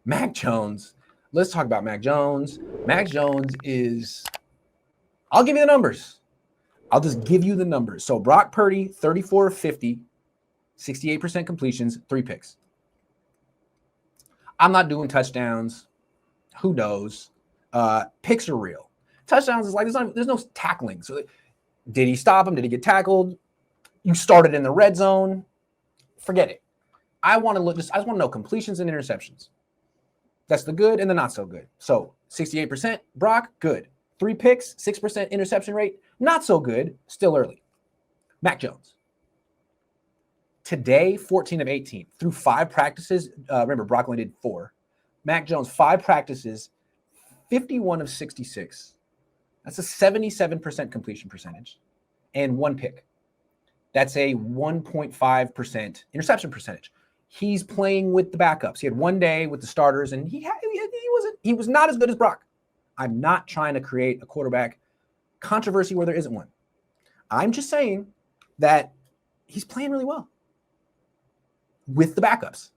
Mac Jones. Let's talk about Mac Jones. Mac Jones is, I'll give you the numbers. I'll just give you the numbers. So Brock Purdy, 34 of 50, 68% completions, 3 picks. I'm not doing touchdowns. Who knows? Picks are real. Touchdowns is like, there's no tackling. So did he stop him? Did he get tackled? You started in the red zone. Forget it. I just want to know completions and interceptions. That's the good and the not so good. So 68%, Brock, good. 3 picks, 6% interception rate, not so good, still early. Mac Jones. Today, 14 of 18. Through 5 practices, remember, Brock only did 4. Mac Jones, 5 practices, 51 of 66. That's a 77% completion percentage and 1 pick. That's a 1.5% interception percentage. He's playing with the backups. He had 1 day with the starters, and he was not as good as Brock. I'm not trying to create a quarterback controversy where there isn't one. I'm just saying that he's playing really well with the backups.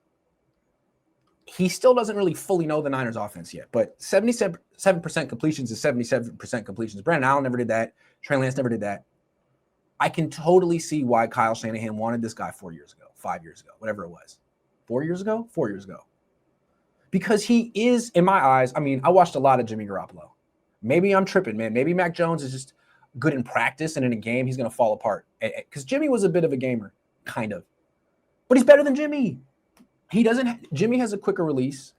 He still doesn't really fully know the Niners offense yet, but 77% completions is 77% completions. Brandon Allen never did that. Trey Lance never did that. I can totally see why Kyle Shanahan wanted this guy 4 years ago, 5 years ago, whatever it was. 4 years ago? 4 years ago. Because he is, in my eyes, I mean, I watched a lot of Jimmy Garoppolo. Maybe I'm tripping, man. Maybe Mac Jones is just good in practice, and in a game, he's going to fall apart. Because Jimmy was a bit of a gamer, kind of. But he's better than Jimmy. Jimmy has a quicker release,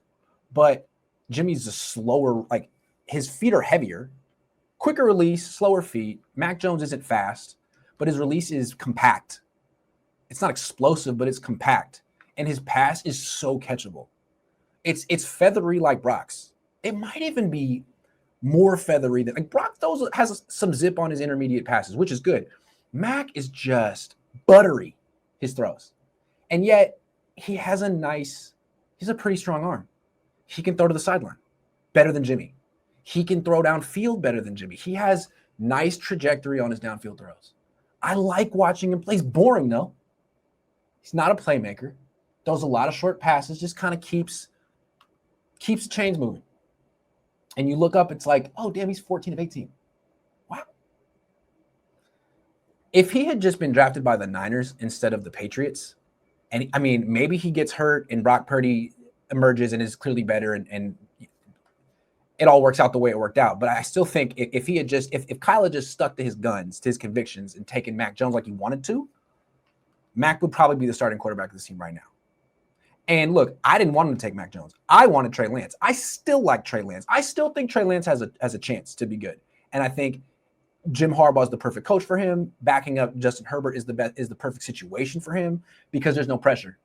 but Jimmy's a slower, like, his feet are heavier. Quicker release, slower feet. Mac Jones isn't fast, but his release is compact. It's not explosive, but it's compact. And his pass is so catchable. It's feathery like Brock's. It might even be more feathery than, like, Brock has some zip on his intermediate passes, which is good. Mac is just buttery, his throws. And yet he has he's a pretty strong arm. He can throw to the sideline better than Jimmy. He can throw downfield better than Jimmy. He has nice trajectory on his downfield throws. I like watching him play. He's boring, though. He's not a playmaker. Throws a lot of short passes, just kind of keeps the chains moving. And you look up, it's like, oh, damn, he's 14 of 18. Wow. If he had just been drafted by the Niners instead of the Patriots, and I mean, maybe he gets hurt and Brock Purdy emerges and is clearly better and it all works out the way it worked out. But I still think if Kyle had just stuck to his guns, to his convictions, and taken Mac Jones like he wanted to, Mac would probably be the starting quarterback of this team right now. And look, I didn't want him to take Mac Jones. I wanted Trey Lance. I still like Trey Lance. I still think Trey Lance has a chance to be good. And I think Jim Harbaugh is the perfect coach for him. Backing up Justin Herbert is the perfect situation for him because there's no pressure.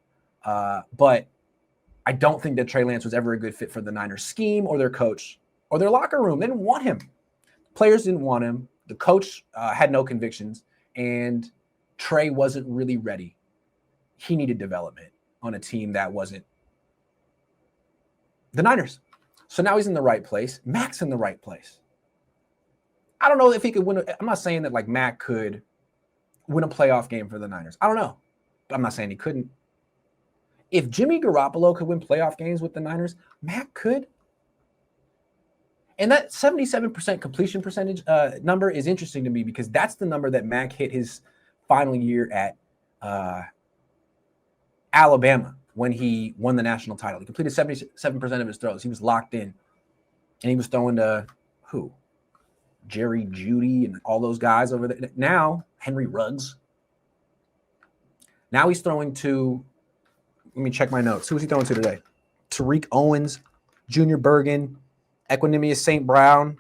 But I don't think that Trey Lance was ever a good fit for the Niners scheme or their coach or their locker room. They didn't want him. Players didn't want him. The coach had no convictions, and Trey wasn't really ready. He needed development on a team that wasn't the Niners. So now he's in the right place. Mac's in the right place. I don't know if he could win. I'm not saying that like Mac could win a playoff game for the Niners. I don't know. But I'm not saying he couldn't. If Jimmy Garoppolo could win playoff games with the Niners, Mac could. And that 77% completion percentage number is interesting to me because that's the number that Mac hit his final year at Alabama when he won the national title. He completed 77% of his throws. He was locked in. And he was throwing to who? Jerry Jeudy and all those guys over there. Now, Henry Ruggs. Now he's throwing to, let me check my notes. Who was he throwing to today? Tariq Owens, Junior Bergen, Equanimous St. Brown,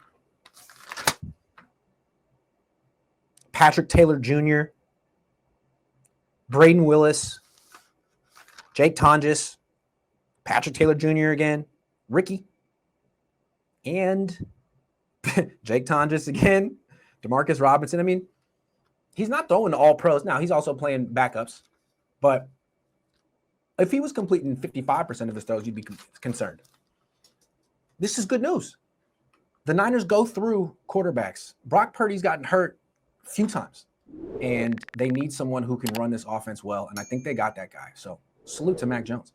Patrick Taylor Jr., Braden Willis, Jake Tonjes, Patrick Taylor Jr. again, Ricky, and Jake Tonjes again, Demarcus Robinson. I mean, he's not throwing to all pros. Now, he's also playing backups. But if he was completing 55% of his throws, you'd be concerned. This is good news. The Niners go through quarterbacks. Brock Purdy's gotten hurt a few times, and they need someone who can run this offense well, and I think they got that guy. So salute to Mac Jones.